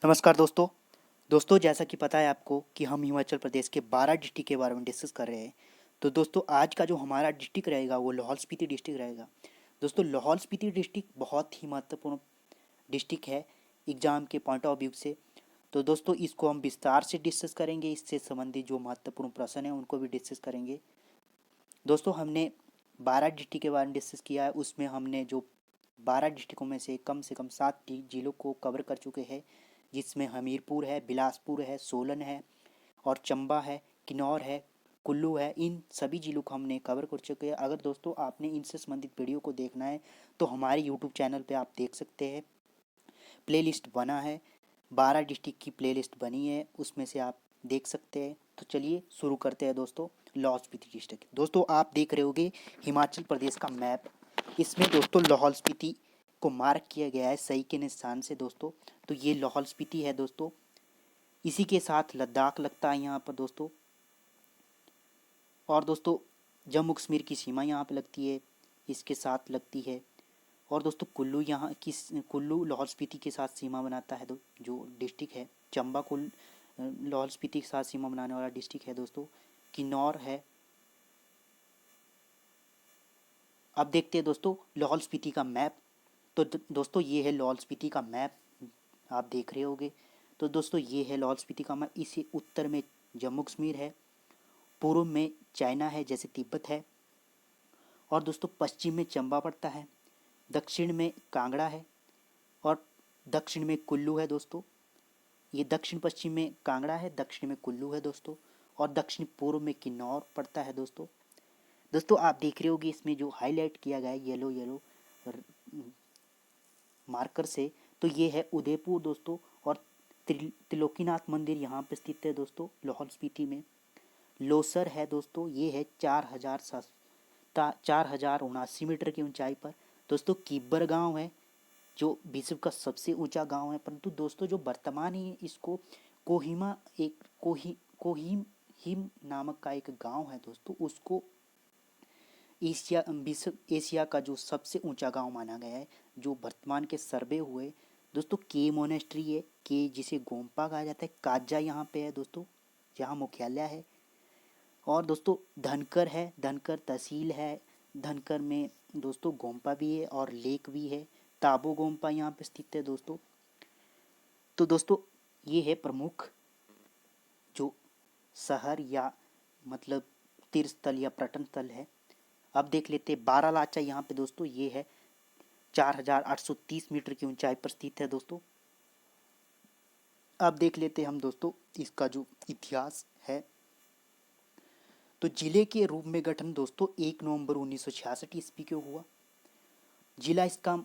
नमस्कार दोस्तों। जैसा कि पता है आपको कि हम हिमाचल प्रदेश के 12 डिस्ट्रिक्ट के बारे में डिस्कस कर रहे हैं। तो दोस्तों आज का जो हमारा डिस्ट्रिक्ट रहेगा वो लाहौल स्पीति डिस्ट्रिक्ट रहेगा। दोस्तों लाहौल स्पीति डिस्ट्रिक्ट बहुत ही महत्वपूर्ण डिस्ट्रिक्ट है एग्ज़ाम के पॉइंट ऑफ व्यू से। तो दोस्तों इसको हम विस्तार से डिस्कस करेंगे, इससे संबंधित जो महत्वपूर्ण प्रश्न हैं उनको भी डिस्कस करेंगे। दोस्तों हमने 12 डिस्ट्रिक्ट के बारे में डिस्कस किया है, उसमें हमने जो 12 डिस्ट्रिक्टों में से कम 7 जिलों को कवर कर चुके हैं, जिसमें हमीरपुर है, बिलासपुर है, सोलन है और चंबा है, किन्नौर है, कुल्लू है। इन सभी जिलों को हमने कवर कर चुके हैं। अगर दोस्तों आपने इनसे संबंधित वीडियो को देखना है तो हमारे यूट्यूब चैनल पे आप देख सकते हैं, प्लेलिस्ट बना है, 12 डिस्ट्रिक्ट की प्लेलिस्ट बनी है, उसमें से आप देख सकते हैं। तो चलिए शुरू करते हैं दोस्तों। लाहौल स्पीति डिस्ट्रिक्ट दोस्तों आप देख रहे होंगे हिमाचल प्रदेश का मैप। इसमें दोस्तों लाहौल स्पीति को मार्क किया गया है सही के निशान से दोस्तों। तो ये लाहौल स्पीति है दोस्तों, इसी के साथ लद्दाख लगता है यहाँ पर दोस्तों। और दोस्तों जम्मू कश्मीर की सीमा यहाँ पे लगती है, इसके साथ लगती है। और दोस्तों कुल्लू लाहौल स्पीति के साथ सीमा बनाता है। जो डिस्ट्रिक्ट है चंबा लाहौल स्पीति के साथ सीमा बनाने वाला डिस्ट्रिक्ट है दोस्तों। किन्नौर है। अब देखते हैं दोस्तों लाहौल स्पीति का मैप। तो दोस्तों ये है लाहौल स्पीति का मैप, आप देख रहे होंगे। तो दोस्तों ये है लाहौल स्पीति का मैप। इसी उत्तर में जम्मू कश्मीर है, पूर्व में चाइना है जैसे तिब्बत है, और दोस्तों पश्चिम में चंबा पड़ता है, दक्षिण में कांगड़ा है और दक्षिण में कुल्लू है दोस्तों। ये दक्षिण पश्चिम में कांगड़ा है, दक्षिण में कुल्लू है दोस्तों, और दक्षिण पूर्व में किन्नौर पड़ता है दोस्तों। दोस्तों आप देख रहे होगे इसमें जो हाईलाइट किया गया है येलो येलो मार्कर से, तो ये है उदयपुर दोस्तों। और त्रिलोकीनाथ मंदिर यहाँ पे स्थित है दोस्तों लाहौल स्पीति में। लोसर है दोस्तों, ये है 4,079 मीटर की ऊंचाई पर। दोस्तों किब्बर गांव है जो विश्व का सबसे ऊंचा गांव है, परंतु दोस्तों जो वर्तमान ही इसको कोहिमा एक कोहिम हिम नामक का एक गांव है दोस्तों, उसको एशिया का जो सबसे ऊंचा गांव माना गया है। जो वर्तमान के सर्वे हुए दोस्तों, के मोनेस्ट्री है, के जिसे गोम्पा कहा जाता है, काजा यहाँ पे है दोस्तों, जहाँ मुख्यालय है। और दोस्तों धनकर है, धनकर तहसील है। धनकर में दोस्तों गोम्पा भी है और लेक भी है, ताबो गोम्पा यहाँ पे स्थित है दोस्तों। तो दोस्तों ये है प्रमुख जो शहर या मतलब तीर्थ स्थल या पर्यटन स्थल है। अब देख लेते हैं बारालाचा यहाँ पे दोस्तों, ये है 4,830 मीटर की ऊंचाई पर स्थित है दोस्तों। अब देख लेते हैं हम दोस्तों इसका जो इतिहास है। तो जिले के रूप में गठन दोस्तों 1 नवंबर 1966 ईस्वी को हुआ। जिला इसका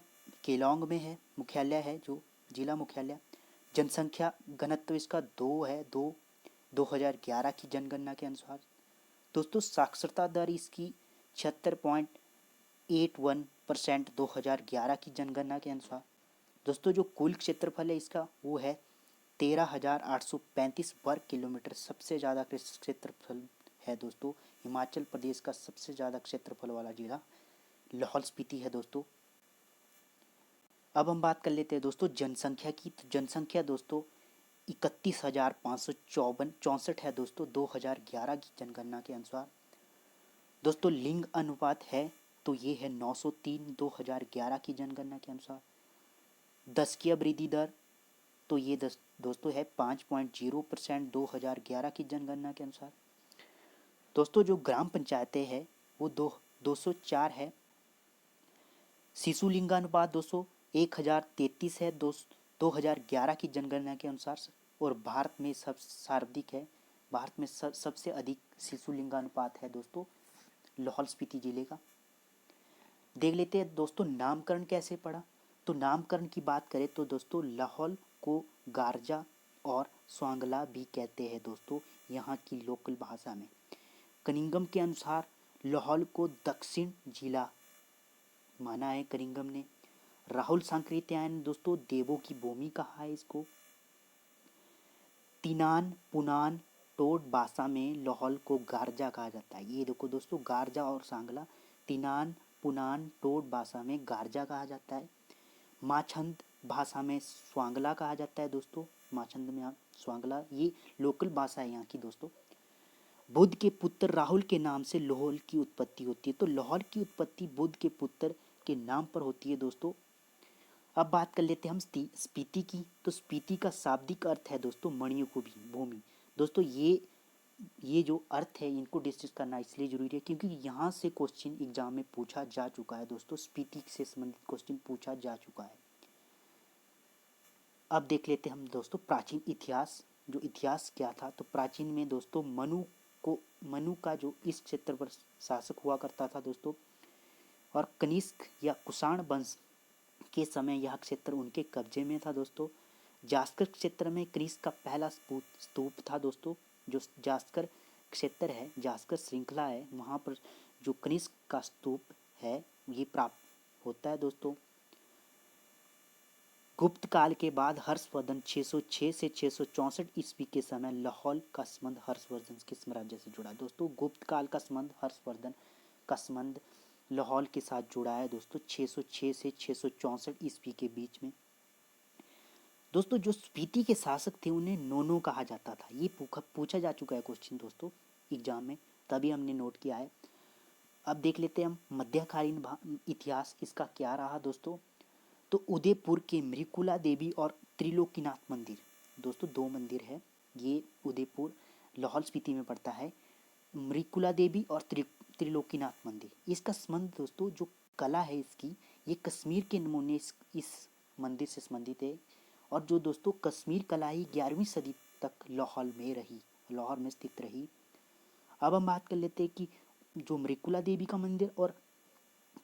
केलोंग में है, मुख्यालय है जो जिला मुख्यालय। जनसंख्या घनत्व इसका 2011 की जनगणना के अनुसार। दोस्तों साक्षरता दर इसकी 76.81% 2011 की जनगणना के अनुसार। दोस्तों जो कुल क्षेत्रफल है इसका वो है 13,835 वर्ग किलोमीटर। सबसे ज़्यादा क्षेत्रफल है दोस्तों, हिमाचल प्रदेश का सबसे ज़्यादा क्षेत्रफल वाला जिला लाहौल स्पीति है दोस्तों। अब हम बात कर लेते हैं दोस्तों जनसंख्या की। तो जनसंख्या दोस्तों 31,554 है दोस्तों 2011 की जनगणना के अनुसार। दोस्तों लिंग अनुपात है तो ये है 903 2011 की जनगणना के अनुसार। दशकीय वृद्धि दर तो ये दोस्तों है 5.0% 2011 की जनगणना के अनुसार। दोस्तों जो ग्राम पंचायतें हैं वो 204 है। शिशु लिंगानुपात दोस्तों 1033 है 2011 की जनगणना के अनुसार। और भारत में सब सर्वाधिक है, भारत में सबसे अधिक शिशु लिंगानुपात है दोस्तों लाहौल स्पीति जिले का। देख लेते हैं दोस्तों नामकरण कैसे पड़ा। तो नामकरण की बात करें तो दोस्तों लाहौल को गारजा और स्वांगला भी कहते हैं दोस्तों यहाँ की लोकल भाषा में। कनिंगम के अनुसार लाहौल को दक्षिण जिला माना है कनिंगम ने। राहुल सांकृत्यायन दोस्तों देवों की भूमि कहा है इसको। तिनान पुनान टोट भाषा में लाहौल को गारजा कहा जाता है। ये देखो दोस्तों गारजा और सांगला, तिनान पुनान टोट भाषा में गारजा कहा जाता है। माछंद भाषा में स्वांगला कहा जाता है दोस्तों, माचंद में यहाँ स्वांगला, ये लोकल भाषा है यहाँ की दोस्तों। बुद्ध के पुत्र राहुल के नाम से लाहौल की उत्पत्ति होती है। तो लाहौल की उत्पत्ति बुद्ध के पुत्र के नाम पर होती है दोस्तों। अब बात कर लेते हैं हम स्पीति की। तो स्पीति का शाब्दिक अर्थ है दोस्तों मणियों को भी भूमि। दोस्तों ये जो अर्थ है इनको डिस्कस करना इसलिए जरूरी है क्योंकि यहाँ से क्वेश्चन एग्जाम में पूछा जा चुका है दोस्तों, स्पीति से संबंधित क्वेश्चन पूछा जा चुका है। अब देख लेते हैं हम दोस्तों प्राचीन इतिहास। जो इतिहास क्या था, तो प्राचीन में दोस्तों मनु का जो इस क्षेत्र पर शासक हुआ करता था दोस्तों, और कनिष्क या कुषाण वंश के समय यह क्षेत्र उनके कब्जे में था दोस्तों। जास्कर क्षेत्र में कनिष्क का पहला स्तूप था दोस्तों। जो जास्कर क्षेत्र है, जास्कर श्रृंखला है, वहाँ पर जो कनिष्क का स्तूप है ये प्राप्त होता है दोस्तों। गुप्त काल के बाद हर्षवर्धन 606 से 664 ईस्वी के समय लाहौल का संबंध हर्षवर्धन के साम्राज्य से जुड़ा दोस्तों। गुप्त काल का संबंध हर्षवर्धन का संबंध लाहौल के साथ जुड़ा है दोस्तों 606 से 664 ईस्वी के बीच में। दोस्तों जो स्पीति के शासक थे उन्हें नोनो कहा जाता था। ये पूछा जा चुका है क्वेश्चन दोस्तों एग्जाम में, तभी हमने नोट किया है। अब देख लेते हैं हम मध्यकालीन इतिहास इसका क्या रहा दोस्तों। तो उदयपुर के मृकुला देवी और त्रिलोकीनाथ मंदिर दोस्तों, दो मंदिर है ये, उदयपुर लाहौल स्पीति में पड़ता है। मृकुला देवी और त्रिलोकीनाथ मंदिर, इसका संबंध दोस्तों जो कला है इसकी, ये कश्मीर के नमूने इस मंदिर से संबंधित है। और जो दोस्तों कश्मीर कला ही 11वीं सदी तक लाहौर में स्थित रही। अब हम बात कर लेते हैं कि जो मृकुला देवी का मंदिर और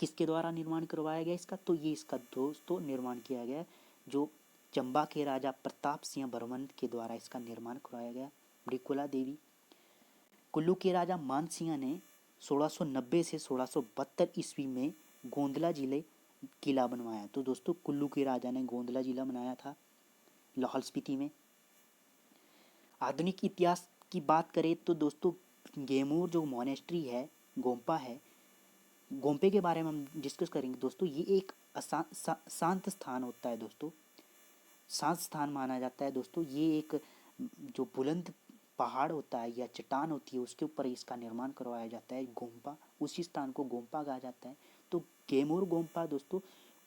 किसके द्वारा निर्माण करवाया गया इसका, तो ये इसका दोस्तों निर्माण किया गया जो चंबा के राजा प्रताप सिंह बर्मन के द्वारा इसका निर्माण करवाया गया। मृकुला देवी कुल्लू के राजा मान सिंह ने 1690 से 1672 ईस्वी में गोंदला जिले किला बनवाया। तो दोस्तों कुल्लू के राजा ने गोंदला जिला बनाया था लाहौल स्पीति में। आधुनिक इतिहास की बात करें तो दोस्तों गेमूर जो मोनेस्ट्री है, गोम्पा है, गोम्पे के बारे में हम डिस्कस करेंगे दोस्तों। ये एक शांत स्थान होता है दोस्तों, शांत स्थान माना जाता है दोस्तों। ये एक जो बुलंद पहाड़ होता है या चट्टान होती है उसके ऊपर इसका निर्माण करवाया जाता है गोम्पा, उसी स्थान को गोम्पा कहा जाता है। तो गेमूर गोम्पा दोस्तों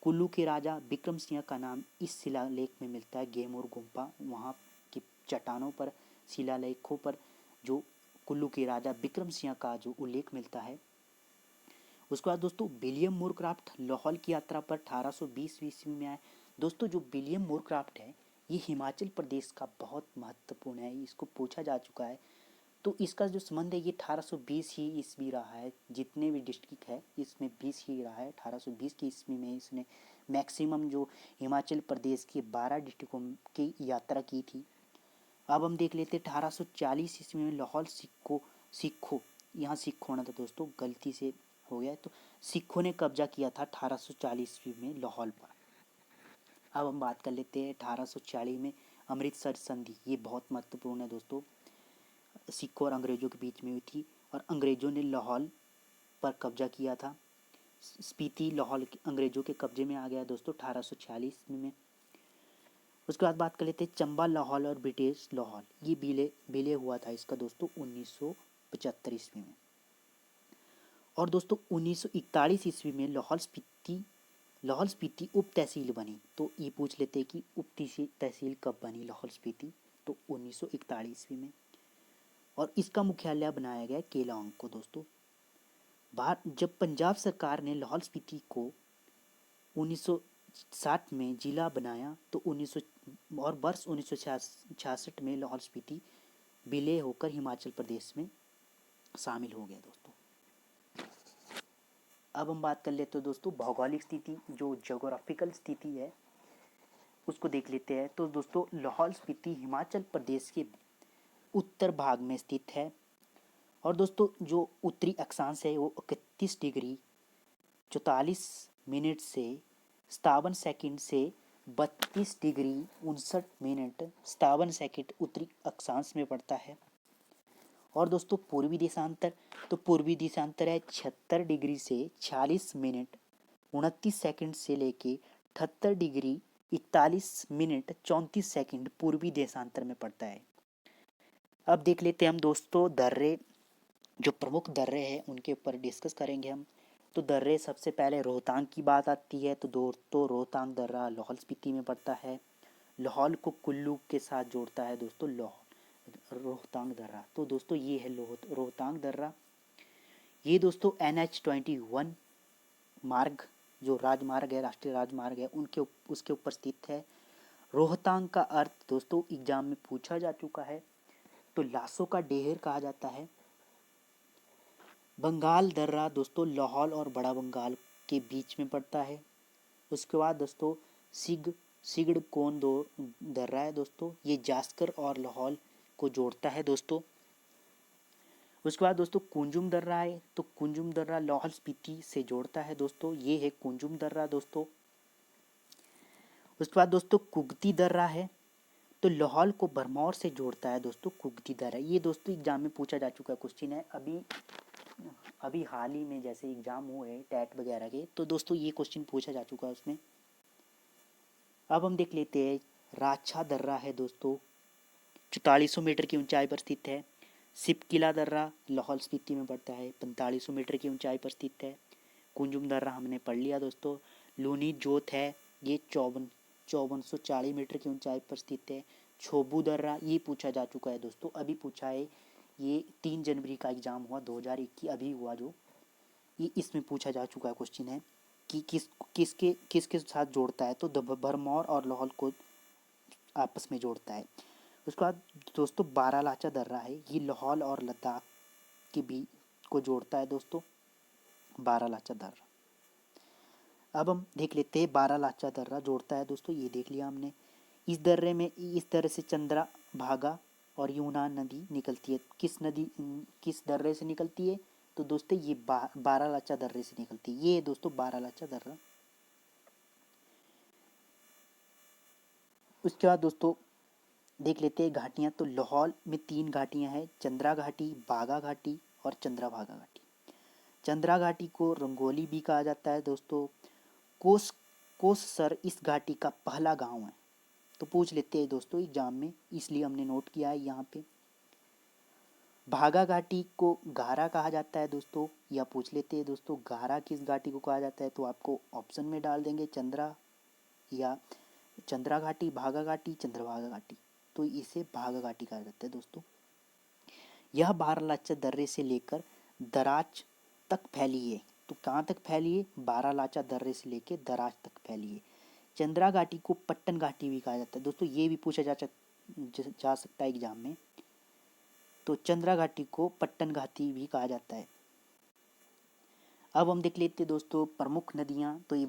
कुल्लू के राजा विक्रम सिंह का नाम इस शिलालेख में मिलता है। गेमूर गोम्पा, वहाँ की चट्टानों पर शिलालेखों पर जो कुल्लू के राजा विक्रम सिंह का जो उल्लेख मिलता है। उसके बाद दोस्तों विलियम मोरक्राफ्ट लाहौल की यात्रा पर 1820 ईस्वी में आए। दोस्तों जो विलियम मोरक्राफ्ट है ये हिमाचल प्रदेश का बहुत महत्वपूर्ण है, इसको पूछा जा चुका है। तो इसका जो संबंध है ये 1820 ही ईस्वी रहा है। जितने भी डिस्ट्रिक्ट है इसमें 20 ही रहा है। 1820 की ईस्वी में इसने मैक्सिमम जो हिमाचल प्रदेश के 12 डिस्ट्रिक्टों की यात्रा की थी। अब हम देख लेते 1840 ईस्वी में लाहौल सिखों, यहाँ सिख होना था दोस्तों, गलती से हो गया। तो सिखों ने कब्जा किया था 1840 ईस्वी में लाहौल पर। अब हम बात कर लेते हैं 1840 में अमृतसर संधि, ये बहुत महत्वपूर्ण है दोस्तों, सिखों और अंग्रेजों के बीच में हुई थी और अंग्रेजों ने लाहौल पर कब्जा किया था। स्पीति लाहौल अंग्रेजों के कब्जे में आ गया दोस्तों 1846 में। उसके बाद बात कर लेते हैं चंबा लाहौल और ब्रिटिश लाहौल, ये विलय हुआ था इसका दोस्तों 1975 ईस्वी में। और दोस्तों 1941 ईस्वी में लाहौल स्पीति उप तहसील बनी। तो ये पूछ लेते हैं कि उप तहसील कब बनी लाहौल स्पीति, तो 1941 ईस्वी में। और इसका मुख्यालय बनाया गया केलांग को दोस्तों। जब पंजाब सरकार ने लाहौल स्पीति को 1960 में जिला बनाया तो वर्ष 1966 में लाहौल स्पीति विलय होकर हिमाचल प्रदेश में शामिल हो गया दोस्तों। अब हम बात कर लेते हैं दोस्तों भौगोलिक स्थिति, जो ज्योग्राफिकल स्थिति है उसको देख लेते हैं। तो दोस्तों लाहौल स्पीति हिमाचल प्रदेश के उत्तर भाग में स्थित है। और दोस्तों जो उत्तरी अक्षांश है वो 31 डिग्री 44 मिनट से 57 सेकंड से 32 डिग्री 59 मिनट 57 सेकंड उत्तरी अक्षांश में पड़ता है। और दोस्तों पूर्वी देशांतर है 76 डिग्री से 46 मिनट 29 सेकंड से लेके 78 डिग्री 41 मिनट 34 सेकंड पूर्वी देशांतर में पड़ता है। अब देख लेते हैं हम दोस्तों दर्रे, जो प्रमुख दर्रे हैं उनके ऊपर डिस्कस करेंगे हम। तो दर्रे सबसे पहले रोहतांग की बात आती है तो दोस्तों रोहतांग दर्रा लाहौल स्पीति में पड़ता है। लाहौल को कुल्लू के साथ जोड़ता है दोस्तों रोहतांग दर्रा। तो दोस्तों ये है रोहतांग दर्रा। ये दोस्तों NH-21 मार्ग, जो राजमार्ग है, राष्ट्रीय राजमार्ग है, उसके ऊपर स्थित है। रोहतांग का अर्थ दोस्तों एग्जाम में पूछा जा चुका है, तो लाशों का ढेर कहा जाता है। बंगाल दर्रा दोस्तों लाहौल और बड़ा बंगाल के बीच में पड़ता है। उसके बाद दोस्तों सिगड़कोन दर्रा है दोस्तों, ये जास्कर और लाहौल को जोड़ता है दोस्तों। उसके बाद दोस्तों कुंजुम दर्रा है, तो कुंजुम दर्रा लाहौल स्पीति से जोड़ता है दोस्तों, ये है कुंजुम दर्रा दोस्तों। उसके बाद दोस्तों कुगती दर्रा है, तो लाहौल को भरमौर से जोड़ता है दोस्तों कुगती दर्रा। ये दोस्तों एग्जाम में पूछा जा चुका क्वेश्चन है, अभी हाल ही में जैसे एग्जाम हुए टैट वगैरह के, तो दोस्तों ये क्वेश्चन पूछा जा चुका है उसमें। अब हम देख लेते हैं राछा दर्रा है दोस्तों, 4400 मीटर की ऊंचाई पर स्थित है। सिपकिला दर्रा लाहौल स्पीति में पड़ता है, 4500 मीटर की ऊंचाई पर स्थित है। कुंजुम दर्रा हमने पढ़ लिया दोस्तों। लूनी जोत है, ये 5440 मीटर की ऊंचाई पर स्थित है। छोबू दर्रा ये पूछा जा चुका है दोस्तों, अभी पूछा है, ये 3 जनवरी का एग्जाम हुआ 2021 अभी हुआ, जो ये इसमें पूछा जा चुका है क्वेश्चन है कि किसके साथ जोड़ता है, तो भरमौर और लाहौल को आपस में जोड़ता है। उसके बाद दोस्तों बारालाचा दर्रा है, ये लाहौल और लद्दाख के बीच को जोड़ता है दोस्तों, बारालाचा दर्रा। अब हम देख लेते हैं बारालाचा दर्रा जोड़ता है दोस्तों, ये देख लिया हमने। इस दर्रे से चंद्रा भागा और यूनान नदी निकलती है। किस दर्रे से निकलती है, तो दोस्तों ये बारालाचा दर्रे से निकलती है। ये है दोस्तों बारालाचा दर्रा। उसके बाद दोस्तों देख लेते हैं घाटियाँ, तो लाहौल में 3 घाटियाँ हैं, चंद्रा घाटी, बागा घाटी और चंद्राभागा घाटी। चंद्रा घाटी को रंगोली भी कहा जाता है दोस्तों। कोससर इस घाटी का पहला गांव है, तो पूछ लेते हैं दोस्तों एग्जाम में, इसलिए हमने नोट किया है यहाँ पे। भागा घाटी को गारा कहा जाता है दोस्तों, या पूछ लेते हैं दोस्तों गारा किस घाटी को कहा जाता है, तो आपको ऑप्शन में डाल देंगे चंद्रा घाटी, भागा घाटी, चंद्रभागा घाटी, तो इसे भागा घाटी कहा जाता है दोस्तों। यह बारालाचा दर्रे से लेकर दराज तक फैली है, तो कहाँ तक फैली है, बारालाचा दर्रे से लेकर दराज तक फैली है। चंद्रा घाटी को पट्टन घाटी भी कहा जाता है दोस्तों, ये भी पूछा जा सकता है एग्जाम में, तो चंद्रा घाटी को पट्टन घाटी भी कहा जाता है। अब हम देख लेते हैं दोस्तों प्रमुख नदियाँ, तो ये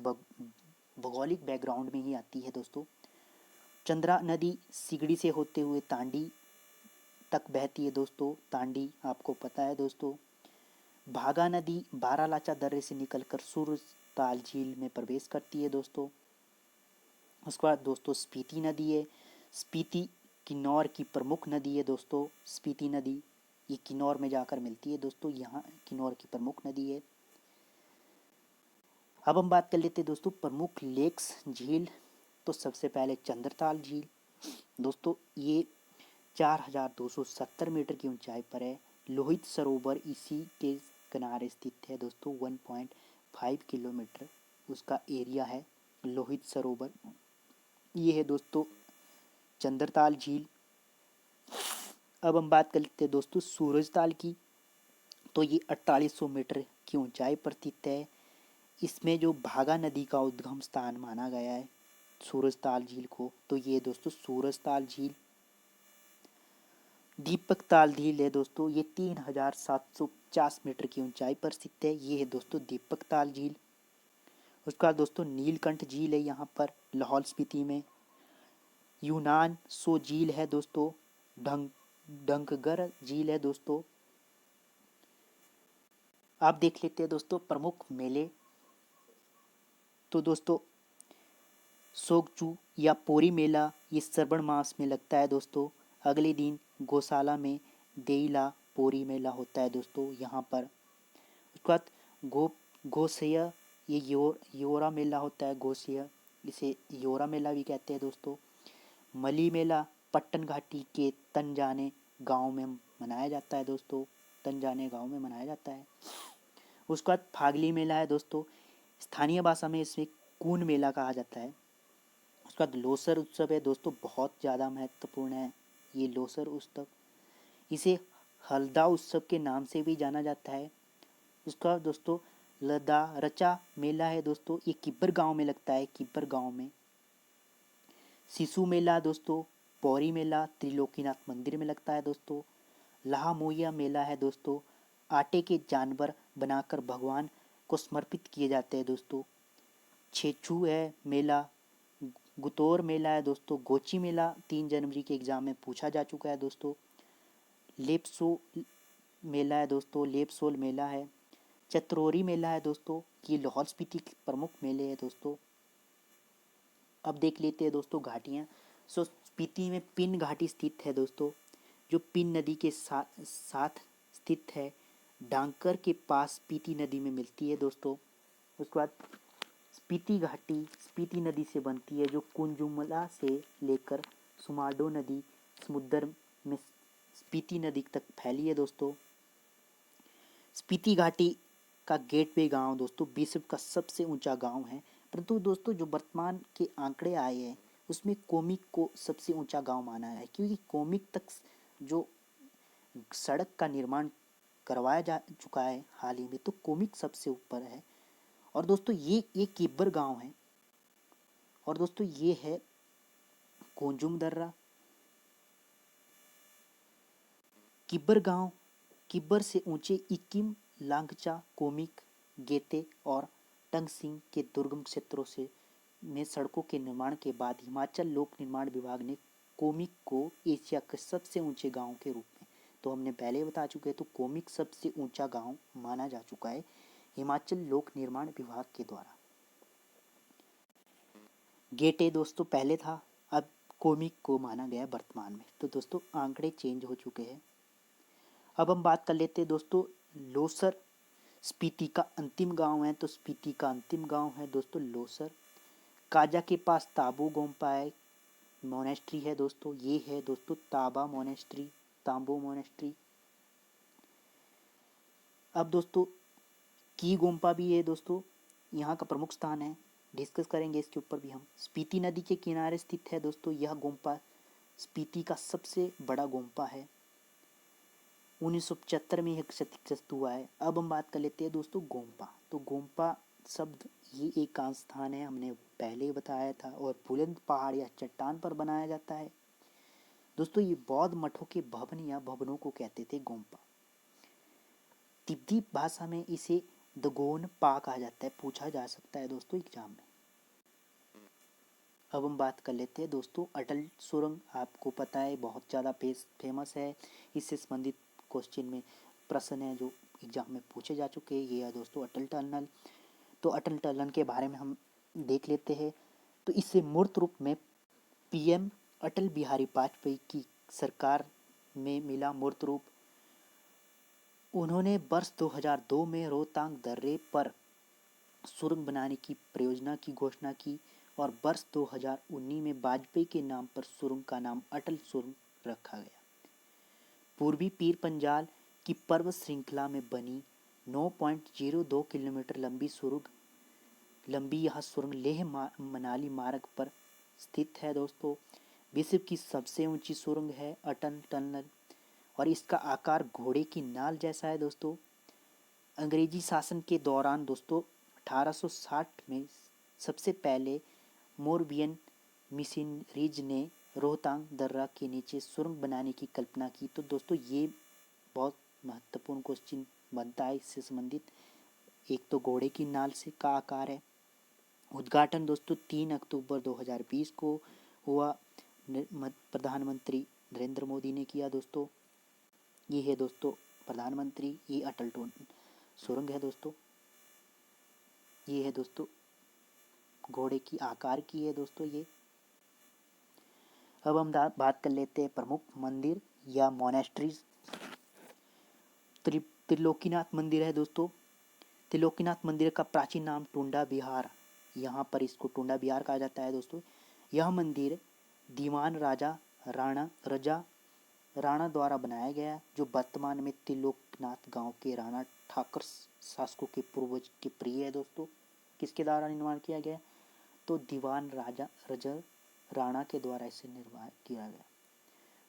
भौगोलिक बैकग्राउंड में ही आती है दोस्तों। चंद्रा नदी सिगड़ी से होते हुए तांडी तक बहती है दोस्तों, तांडी आपको पता है दोस्तों। भागा नदी बारालाचा दर्रे से निकलकर सूरजताल झील में प्रवेश करती है दोस्तों। उसके बाद दोस्तों स्पीति नदी है, स्पीति किन्नौर की प्रमुख नदी है दोस्तों। स्पीति नदी ये किन्नौर में जाकर मिलती है दोस्तों, यहाँ किन्नौर की प्रमुख नदी है। अब हम बात कर लेते हैं दोस्तों प्रमुख लेक्स झील, तो सबसे पहले चंद्रताल झील दोस्तों, ये 4270 मीटर की ऊंचाई पर है। लोहित सरोवर इसी के किनारे स्थित है दोस्तों, 1.5 किलोमीटर उसका एरिया है लोहित सरोवर। ये है दोस्तों चंद्रताल झील। अब हम बात कर लेते हैं दोस्तों सूरजताल की, तो ये 4800 मीटर की ऊंचाई पर स्थित है। इसमें जो भागा नदी का उद्गम स्थान माना गया है सूरजताल झील को, तो ये दोस्तों सूरजताल झील। दीपक ताल झील है दोस्तों, ये 3750 मीटर की ऊंचाई पर स्थित है, ये है दोस्तों दीपक ताल झील। उसके बाद दोस्तों नीलकंठ झील है यहाँ पर लाहौल स्पीति में। यूनान सो झील है दोस्तों, ढंकगर झील है दोस्तों। आप देख लेते हैं दोस्तों प्रमुख मेले, तो दोस्तों सोगचू या पोरी मेला ये श्रावण मास में लगता है दोस्तों। अगले दिन गौशाला में देइला पोरी मेला होता है दोस्तों यहाँ पर। उसके बाद गोसैया ये योरा मेला होता है गोसैया इसे योरा मेला भी कहते हैं दोस्तों। मली मेला पट्टन घाटी के तंजाने गांव में मनाया जाता है दोस्तों, तंजाने गांव में मनाया जाता है। उसके बाद फागली मेला है दोस्तों, स्थानीय भाषा में इसे कून मेला कहा जाता है। उसके बाद लोसर उत्सव है दोस्तों, बहुत ज़्यादा महत्वपूर्ण है ये लोसर उत्सव, इसे हल्दा उत्सव के नाम से भी जाना जाता है। उसका बाद दोस्तों लदा रचा मेला है दोस्तों, ये किब्बर गांव में लगता है, किब्बर गांव में। सिसु मेला दोस्तों, पौरी मेला त्रिलोकीनाथ मंदिर में लगता है दोस्तों। लाहा मोइया मेला है दोस्तों, आटे के जानवर बनाकर भगवान को समर्पित किए जाते हैं दोस्तों। छेचू है मेला, गुतोर मेला है दोस्तों, गोची मेला 3 जनवरी के एग्ज़ाम में पूछा जा चुका है दोस्तों। लेपसो मेला है दोस्तों, लेपसोल मेला है। चतरोरी मेला है दोस्तों, ये लाहौल स्पीति के प्रमुख मेले हैं दोस्तों। अब देख लेते हैं दोस्तों घाटियाँ। स्पीति में पिन घाटी स्थित है दोस्तों, जो पिन नदी के साथ स्थित है, डांकर के पास स्पीति नदी में मिलती है दोस्तों। उसके बाद स्पीति घाटी स्पीति नदी से बनती है, जो कुंजुमला से लेकर सुमाडो नदी समुद्र में स्पीति नदी तक फैली है दोस्तों। स्पीति घाटी का गेटवे गांव दोस्तों विश्व का सबसे ऊंचा गांव है, परंतु दोस्तों जो वर्तमान के आंकड़े आए हैं उसमें कोमिक को सबसे ऊंचा गांव माना है, क्योंकि कोमिक तक जो सड़क का निर्माण करवाया जा चुका है हाल ही में, तो कोमिक सबसे ऊपर है। और दोस्तों ये किब्बर गांव है। और दोस्तों ये है कोंजुम दर्रा। किब्बर गांव किब्बर से ऊंचे इकिम, लांगचा, कोमिक, गेते और टंगसिंग के दुर्गम क्षेत्रों से में सड़कों के निर्माण के बाद हिमाचल लोक निर्माण विभाग ने कोमिक को एशिया के सबसे ऊंचे गांव के रूप में, तो हमने पहले बता चुके हैं, तो कोमिक सबसे ऊंचा गांव माना जा चुका है हिमाचल लोक निर्माण विभाग के द्वारा। गेटे दोस्तों पहले था, अब कोमिक को माना गया वर्तमान में। तो दोस्तों आंकड़े चेंज हो चुके हैं। अब हम बात कर लेते हैं दोस्तों लोसर स्पीति का अंतिम गांव है, तो स्पीति का अंतिम गांव है दोस्तों लोसर। काजा के पास ताबू गोम्पा है मोनेस्ट्री है दोस्तों, ये है दोस्तों ताबा मोनेस्ट्री, तांबो मोनेस्ट्री। अब दोस्तों की गोम्पा भी है दोस्तों, यहाँ का प्रमुख स्थान है, डिस्कस करेंगे इसके ऊपर भी हम। स्पीति नदी के किनारे स्थित है दोस्तों यह गोम्पा, स्पीति का सबसे बड़ा गोम्पा है, 1975 में यह क्षतिग्रस्त हुआ है। अब हम बात कर लेते हैं दोस्तों गोम्पा। तो गोम्पा शब्द ये एकांत स्थान है, हमने पहले ही बताया था, और बुलंद पहाड़ या चट्टान पर बनाया जाता है दोस्तों। ये बौद्ध मठों के भवन या भवनों को कहते थे गोम्पा। तिब्बती भाषा में इसे दगोन पा कहा जाता है, पूछा जा सकता है दोस्तों एग्जाम में। अब हम बात कर लेते हैं दोस्तों अटल सुरंग। आपको पता है बहुत ज़्यादा फेमस है, इससे संबंधित क्वेश्चन में प्रश्न है जो एग्जाम में पूछे जा चुके हैं, ये है दोस्तों अटल टनल। तो अटल टनल के बारे में हम देख लेते हैं। तो इससे मूर्त रूप में पीएम अटल बिहारी वाजपेयी की सरकार में मिला मूर्त रूप। उन्होंने वर्ष 2002 में रोहतांग दर्रे पर सुरंग बनाने की परियोजना की घोषणा की, और वर्ष 2019 में वाजपेयी के नाम पर सुरंग का नाम अटल सुरंग रखा गया। पूर्वी पीर पंजाल की पर्वत श्रृंखला में बनी 9.02 किलोमीटर लंबी यह सुरंग लेह मनाली मार्ग पर स्थित है दोस्तों। विश्व की सबसे ऊंची सुरंग है अटल टनल, और इसका आकार घोड़े की नाल जैसा है दोस्तों। अंग्रेजी शासन के दौरान दोस्तों 1860 में सबसे पहले मोरबियन मिशनरीज ने रोहतांग दर्रा के नीचे सुरंग बनाने की कल्पना की। तो दोस्तों ये बहुत महत्वपूर्ण क्वेश्चन बनता है इससे संबंधित। एक तो घोड़े की नाल से का आकार है। उद्घाटन दोस्तों 3 अक्टूबर 2020 को हुआ, प्रधानमंत्री नरेंद्र मोदी ने किया दोस्तों। ये है दोस्तों प्रधानमंत्री, ये अटल सुरंग है दोस्तों। ये है दोस्तों घोड़े की आकार की है दोस्तों ये। अब हम बात कर लेते हैं प्रमुख मंदिर या मोनेस्ट्रीज। त्रिलोकीनाथ मंदिर है दोस्तों। त्रिलोकीनाथ मंदिर का प्राचीन नाम टुंडा विहार यहाँ पर इसको टुंडा बिहार कहा जाता है दोस्तों। यह मंदिर दीवान राणा द्वारा बनाया गया, जो वर्तमान में त्रिलोकनाथ गांव के राणा ठाकर शासकों के पूर्वज के प्रिय है दोस्तों। किसके द्वारा निर्माण किया गया? तो दीवान रजा राणा के द्वारा इसे निर्माण किया गया।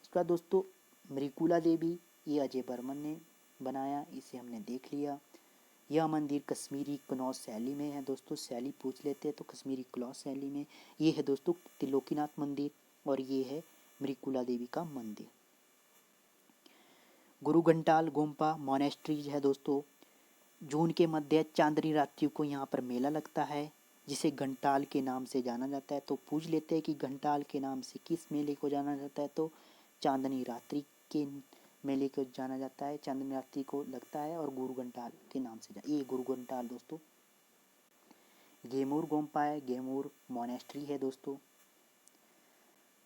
उसके बाद दोस्तों मृकुला देवी, ये अजय बर्मन ने बनाया, इसे हमने देख लिया। यह मंदिर कश्मीरी कनौज शैली में है दोस्तों, शैली पूछ लेते हैं तो कश्मीरी कनौज शैली में। ये है दोस्तों त्रिलोकीनाथ मंदिर और ये है मृकुला देवी का मंदिर। गुरु घंटाल गोम्पा मोनेस्ट्रीज है दोस्तों। जून के मध्य चांदनी रात्रि को यहाँ पर मेला लगता है, जिसे घंटाल के नाम से जाना जाता है। तो पूछ लेते हैं कि घंटाल के नाम से किस मेले को जाना जाता है? तो चांदनी रात्रि के मेले को जाना जाता है, चांदनी रात्रि को लगता है और गुरु घंटाल के नाम से ये गुरु घंटाल दोस्तों। गेमूर गोम्पा है, गेमूर मोनेस्ट्री है दोस्तों।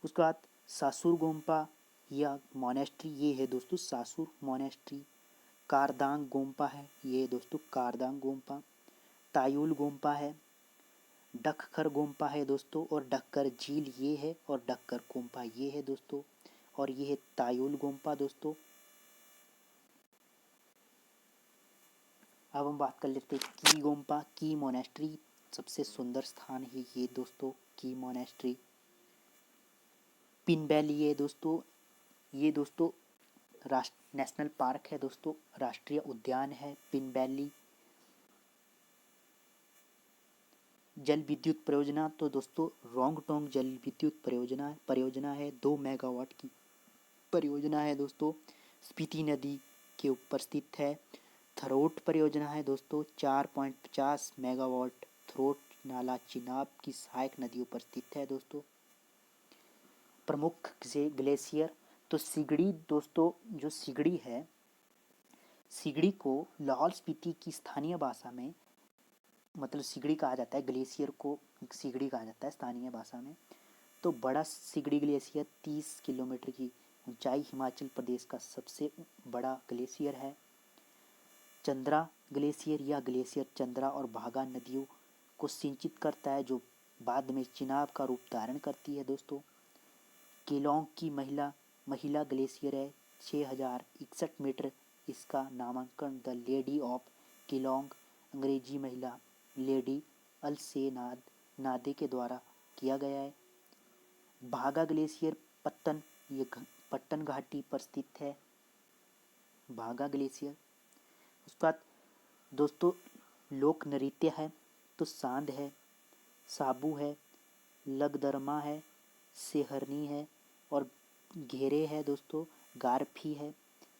उसके बाद सासुर गोम्पा या मोनेस्ट्री, ये है दोस्तों सासुर मोनेस्ट्री। कारदांग गोम्पा है, ये दोस्तों कारदांग गोम्पा। तायुल गोम्पा है, डकखर गोम्पा है दोस्तों, और डक्कर झील ये है, और डक्कर गोम्पा ये है दोस्तों, और ये है तायुल गोम्पा दोस्तों। अब हम बात कर लेते हैं की गोम्पा, की मोनेस्ट्री, सबसे सुंदर स्थान है ये दोस्तों की मोनेस्ट्री। पिन वैली है दोस्तों, ये दोस्तों नेशनल पार्क है दोस्तों, राष्ट्रीय उद्यान है पिन वैली। जल विद्युत परियोजना, तो दोस्तों रोंगटोंग जल विद्युत परियोजना है, 2 मेगावाट की परियोजना है दोस्तों, स्पीति नदी के ऊपर स्थित है। थरोट परियोजना है दोस्तों, 4.50 मेगावाट, थरोट नाला चिनाब की सहायक नदियों पर स्थित है दोस्तों। प्रमुख ग्लेशियर, तो सिगड़ी दोस्तों, जो सिगड़ी है, सिगड़ी को लाहौल स्पीति की स्थानीय भाषा में मतलब सिगड़ी कहा जाता है, ग्लेशियर को सिगड़ी कहा जाता है स्थानीय भाषा में। तो बड़ा सिगड़ी ग्लेशियर 30 किलोमीटर की ऊंचाई, हिमाचल प्रदेश का सबसे बड़ा ग्लेशियर है। चंद्रा ग्लेशियर या ग्लेशियर चंद्रा और भागा नदियों को सिंचित करता है, जो बाद में चिनाब का रूप धारण करती है दोस्तों। केलोंग की महिला ग्लेशियर है, 6061 मीटर। इसका नामांकन द लेडी ऑफ केलोंग, अंग्रेजी महिला लेडी अलसेनाद नादे के द्वारा किया गया है। भागा ग्लेशियर पट्टन घाटी पर स्थित है भागा ग्लेशियर। उसके बाद दोस्तों लोक नृत्य है, तो सांद है, साबू है, लगदरमा है, सेहरनी है, और घेरे है दोस्तों, गारफी है।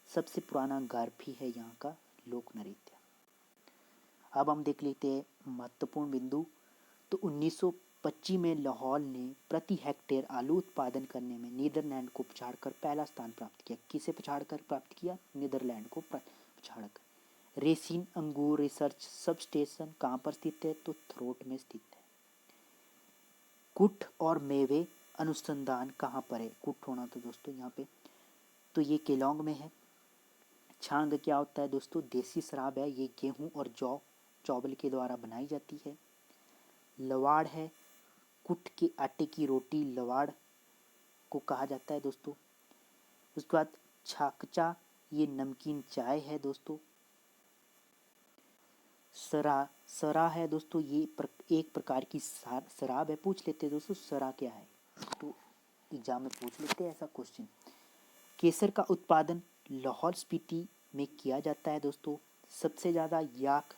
सबसे पुराना गारफी है यहाँ का लोक नृत्य। अब हम देख लेते हैं महत्वपूर्ण बिंदु। तो 1925 में लाहौल ने प्रति हेक्टेयर आलू उत्पादन करने में नीदरलैंड को पछाड़कर पहला स्थान प्राप्त किया। किसे पछाड़कर प्राप्त किया? नीदरलैंड को पछाड़कर। रेसिन अंगूर रिसर्च सब स्टेशन कहाँ पर स्थित है? तो थ्रोट में स्थित है। कुठ और मेवे अनुसंधान कहाँ पर है? कुठ होना तो दोस्तों यहाँ पे, तो ये केलोंग में है। छांग क्या होता है दोस्तों? देसी शराब है, ये गेहूं और जौ चावल के द्वारा बनाई जाती है। लवाड़ है, कुट के आटे की रोटी लवाड़ को कहा जाता है दोस्तों। उसके बाद छाकचा, ये नमकीन चाय है दोस्तों। सरा है दोस्तों, ये एक प्रकार की शराब है। पूछ लेते हैं दोस्तों सरा क्या है, तो एग्जाम में पूछ लेते हैं ऐसा क्वेश्चन। केसर का उत्पादन लाहौल स्पीति में किया जाता है दोस्तों। सबसे ज़्यादा याक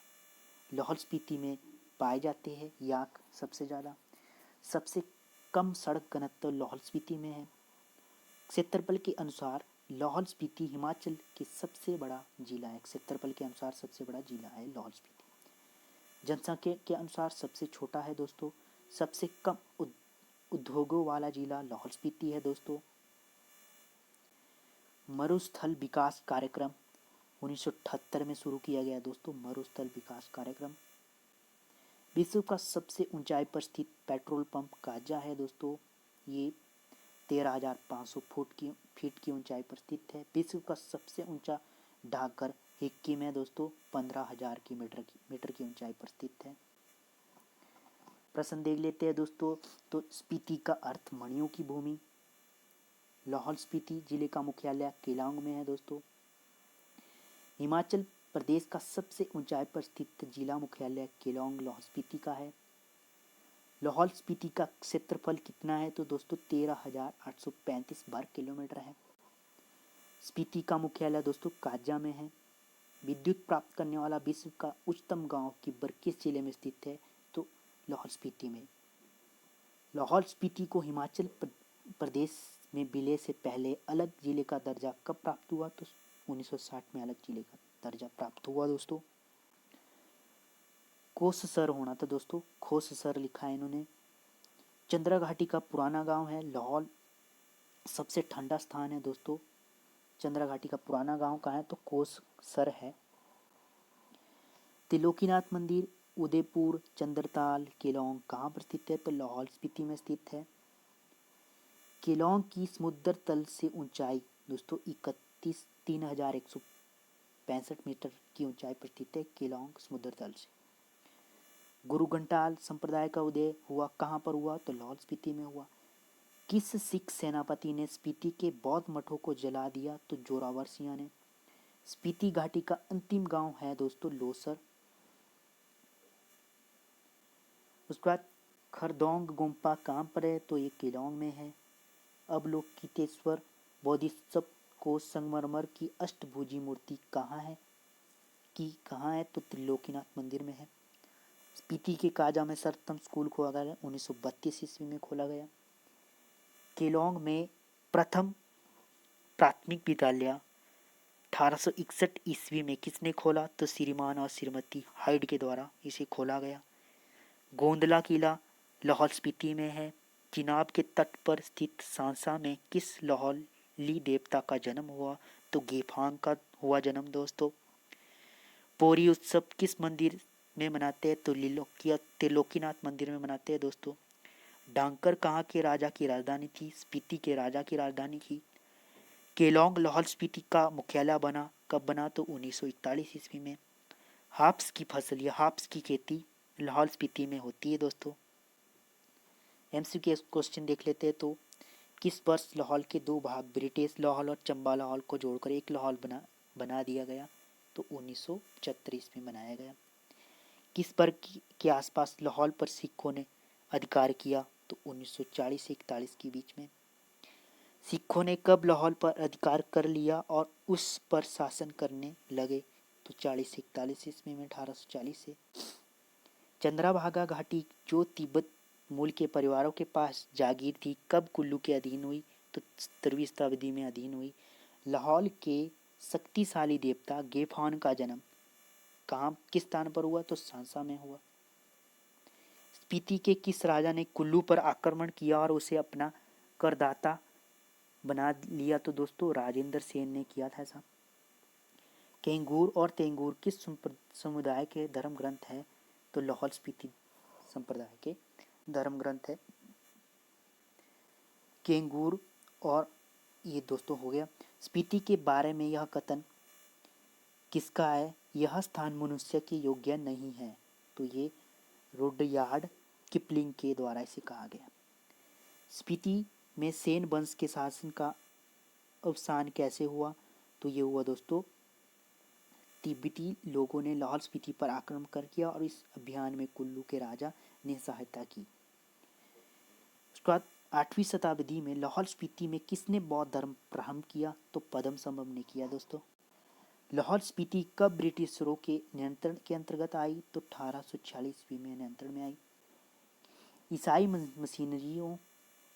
लाहौल स्पीति में पाए जाते हैं, याक सबसे ज़्यादा। सबसे कम सड़क घनत्व लाहौल स्पीति में है। क्षेत्रफल के अनुसार लाहौल स्पीति हिमाचल के सबसे बड़ा जिला है। क्षेत्रफल के अनुसार सबसे बड़ा जिला है लाहौल स्पीति। जनसंख्या के अनुसार सबसे छोटा है दोस्तों। सबसे कम उद्योगों वाला जिला लाहौल स्पीति है दोस्तों। मरुस्थल विकास कार्यक्रम 1978 में शुरू किया गया दोस्तों, मरुस्थल विकास कार्यक्रम। विश्व का सबसे ऊंचाई पर स्थित पेट्रोल पंप काजा है दोस्तों, ये 13,500 फीट की ऊंचाई पर स्थित है। विश्व का सबसे ऊंचा डाकघर हिक्किम है दोस्तों, 15,000 मीटर की ऊंचाई पर स्थित है। प्रश्न देख लेते हैं दोस्तों। तो स्पीति का अर्थ मणियों की भूमि। लाहौल स्पीति जिले का मुख्यालय केलांग में है दोस्तों। हिमाचल प्रदेश का सबसे ऊंचाई पर स्थित जिला मुख्यालय केलांग लाहौल स्पीति का है। लाहौल स्पीति का क्षेत्रफल कितना है? तो दोस्तों 13,835 वर्ग किलोमीटर है। स्पीति का मुख्यालय दोस्तों काजा में है। विद्युत प्राप्त करने वाला विश्व का उच्चतम गांव किब्बर किस जिले में स्थित है? तो लाहौल स्पीति में। लाहौल स्पीति को हिमाचल प्रदेश में विलय से पहले अलग जिले का दर्जा कब प्राप्त हुआ? तो 1960 में अलग जिले का दर्जा प्राप्त हुआ दोस्तों। कोससर होना था दोस्तों, खोससर लिखा है इन्होंने। चंद्रा घाटी का पुराना गांव है लाहौल। सबसे ठंडा स्थान है दोस्तों। चंद्रा घाटी का पुराना गांव कहाँ है? तो कोससर है। त्रिलोकीनाथ मंदिर उदयपुर, चंद्रताल, केलांग कहाँ पर स्थित है? तो लाहौल स्पीति में स्थित है। केलांग की समुद्र तल से ऊंचाई दोस्तों 3,165 मीटर की ऊंचाई पर स्थित है केलांग समुद्र तल से। गुरु घंटाल संप्रदाय का उदय हुआ कहाँ पर हुआ? तो लाहौल स्पीति में हुआ। किस सिख सेनापति ने स्पीति के बौद्ध मठों को जला दिया? तो जोरावर सिंह ने। स्पीति घाटी का अंतिम गांव है दोस्तों लोसर। उसके बाद खरदोंग गोम्पा कहाँ पर है? तो ये केलांग में है। अवलोकितेश्वर बोधिसत्व को संगमरमर की अष्टभुजी मूर्ति कहाँ है? तो त्रिलोकीनाथ मंदिर में है। स्पीति के काजा में सर्वप्रथम स्कूल खोला गया 1932 ईस्वी में खोला गया। केलांग में प्रथम प्राथमिक विद्यालय 1861 ईस्वी में किसने खोला? तो श्रीमान और श्रीमती हाइड के द्वारा इसे खोला गया। गोंदला किला लाहौल स्पीति में है। चिनाब के तट पर स्थित सांसा में किस लाहौली देवता का जन्म हुआ? तो गेफांग का हुआ जन्म दोस्तों। पोरी उत्सव किस मंदिर में मनाते हैं? तो त्रिलोकीनाथ मंदिर में मनाते हैं दोस्तों। डांकर कहाँ के राजा की राजधानी थी? स्पीति के राजा की राजधानी थी। केलांग लाहौल स्पीति का मुख्यालय कब बना? तो 1941 ईस्वी में। हाप्स की फसल या हाप्स की खेती लाहौल स्पीति में होती है दोस्तों। एमसीक्यू क्वेश्चन देख लेते हैं। तो किस वर्ष लाहौल के दो भाग ब्रिटिश लाहौल और चंबा लाहौल को जोड़कर एक लाहौल बना दिया गया? तो 1974 ईस्वी में बनाया गया। किस वर्ष के आसपास लाहौल पर सिखों ने अधिकार किया? तो 1940 से 41 के बीच में। सिखों ने कब लाहौल पर अधिकार कर लिया और उस पर शासन करने लगे? तो 40 से 41 ईस्वी में, 1840 से। चंद्रभागा घाटी जो तिब्बत मूल के परिवारों के पास जागीर थी कब कुल्लू के अधीन हुई? तो 17वीं शताब्दी में अधीन हुई। लाहौल के शक्तिशाली देवता गेफान का जन्म किस स्थान पर हुआ? तो सांसा में हुआ। स्पीति के किस राजा ने कुल्लू पर आक्रमण किया और उसे अपना करदाता बना लिया? तो दोस्तों राजेंद्र सेन ने किया था ऐसा। केंगूर और तेंगूर किस समुदाय के धर्म ग्रंथ है? तो लाहौल स्पीति संप्रदाय के धर्म ग्रंथ है केंगूर। और ये दोस्तों हो गया। स्पीति के बारे में यह कथन किसका है? यह स्थान मनुष्य के योग्य नहीं है। तो ये रुडयार्ड किपलिंग के द्वारा इसे कहा गया। स्पीति में सेन वंश के शासन का अवसान कैसे हुआ? तो ये हुआ दोस्तों तिब्बती लोगों ने लाहौल स्पीति पर आक्रमण कर किया और इस अभियान में कुल्लू के राजा ने सहायता की। उसके बाद 8वीं शताब्दी में लाहौल स्पीति में किसने बौद्ध धर्म प्रारंभ किया? तो पद्मसंभव ने किया दोस्तों। लाहौल स्पीति कब ब्रिटिशरों के नियंत्रण के अंतर्गत आई? तो 1846 ईस्वी में नियंत्रण में आई। ईसाई मशीनरियों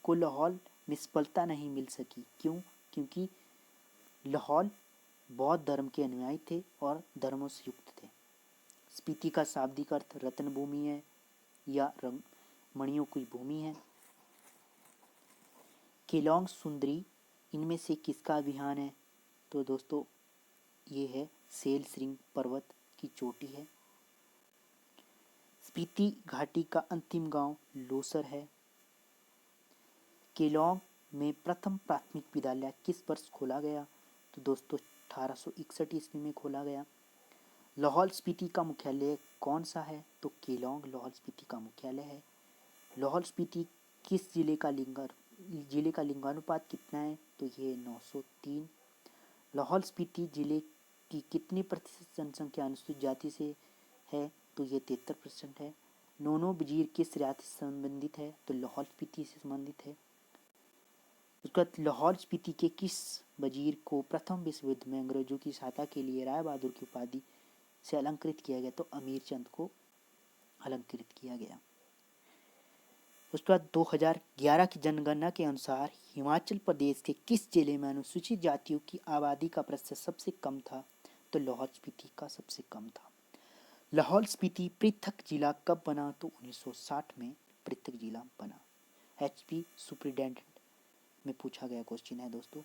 को लाहौल में सफलता नहीं मिल सकी, क्यों? क्योंकि लाहौल बौद्ध धर्म के अनुयायी थे और धर्मों से युक्त थे। स्पीति का शाब्दिक अर्थ रत्न भूमि है या मणियों की भूमि है। केलांग सुंदरी इनमें से किसका अभियान है? तो दोस्तों ये है सेल श्रृंग पर्वत की चोटी है। स्पीति घाटी का अंतिम गांव लोसर है। केलांग में प्रथम प्राथमिक विद्यालय किस वर्ष खोला गया? तो दोस्तों 1861 ईस्वी में खोला गया। लाहौल स्पीति का मुख्यालय कौन सा है? तो केलांग लाहौल स्पीति का मुख्यालय है। लाहौल स्पीति किस जिले का लिंगानुपात कितना है? तो ये 903। लाहौल स्पीति जिले की कितनी प्रतिशत जनसंख्या अनुसूचित जाति से है? तो ये 73% है। नोनो वजीर किस रियासत से संबंधित है? तो लाहौल स्पीति से संबंधित है। उसके बाद लाहौल स्पीति के किस वजीर को प्रथम विश्व युद्ध में अंग्रेजों की सहायता के लिए राय बहादुर की उपाधि से अलंकृत किया गया? तो अमीर चंद को अलंकृत किया गया। उसके बाद 2011 की जनगणना के अनुसार हिमाचल प्रदेश के किस जिले में अनुसूचित जातियों की आबादी का प्रतिशत सबसे कम था? तो लाहौल स्पीति का सबसे कम था। लाहौल स्पीति पृथक जिला कब बना? तो 1960 में पृथक जिला बना। HP सुपरिटेंडेंट में पूछा गया क्वेश्चन है दोस्तों।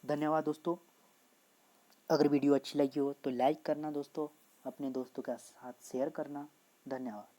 धन्यवाद दोस्तों। अगर वीडियो अच्छी लगी हो तो लाइक करना दोस्तों, अपने दोस्तों के साथ शेयर करना। धन्यवाद।